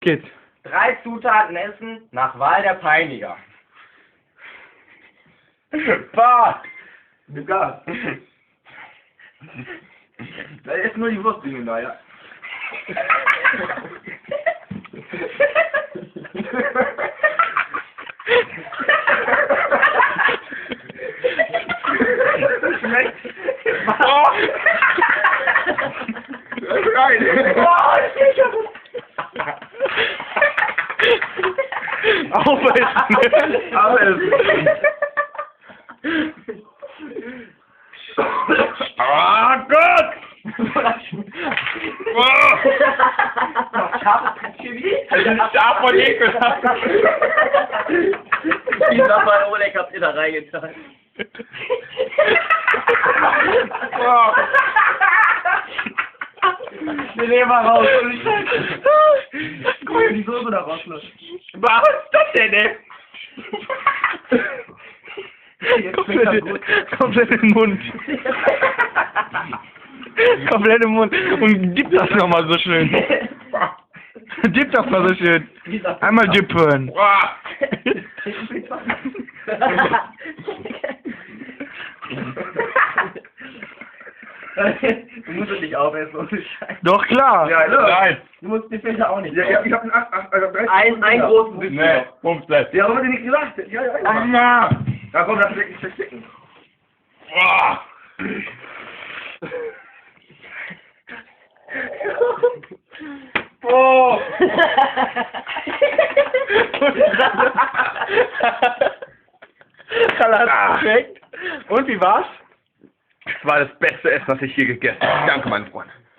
Geht's. 3 Zutaten essen nach Wahl der Peiniger. Bart! Mit Gas. Da ist nur die Wurstdinge da, ja. Schmeckt. Oh! Geil! Aufessen! Aufessen! Ah Gott! Das ist scharf und ekelhaft. Dieser Fall Oleg hat ihr da reingetan. Oh. Wir nehmen mal raus. Guck mal, die Soße da rausläuft. Was ist das denn, ey? Komplett im Mund. Komplett im Mund. Und gib das nochmal so schön. Gib das mal so schön. Einmal dippen. Boah. Du musst es nicht aufessen, ohne Scheiß. Doch klar. Ja, nein. Du musst die Fächer auch nicht Ja, ich hab einen Einen großen Bissen. Nee, Pumpset. Ja, aber die nicht gesagt. Ja, ja, Ach, na. Ja, komm, lass mich verstecken. Boah. Oh. Hat's geschmeckt? Und wie war's? Das war das beste Essen, was ich je gegessen habe. Danke, mein Freund.